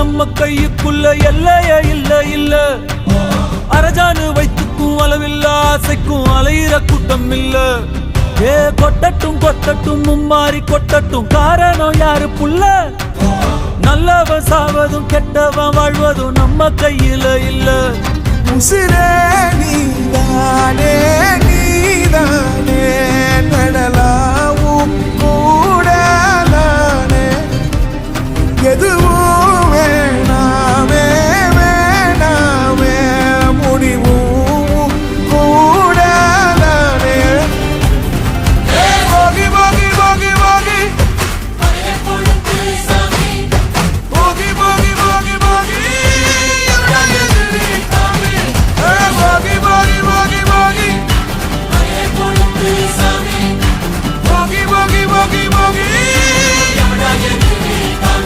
நம்ம கையுக்குள்ள எல்லைய இல்ல இல்ல அரஜானு வைத்துக்கும் அளவில்ல ஆசைக்கும் அலையிற கூட்டம் இல்ல ஏ கொட்டட்டும் கொட்டட்டும் மும்மாறி கொட்டட்டும் காரணம் யாரு புள்ள நல்லவன் சாவதும் கெட்டவன் வாழ்வதும் நம்ம கையில இல்ல உசிரே நீதானே நீதானே நடலாவும்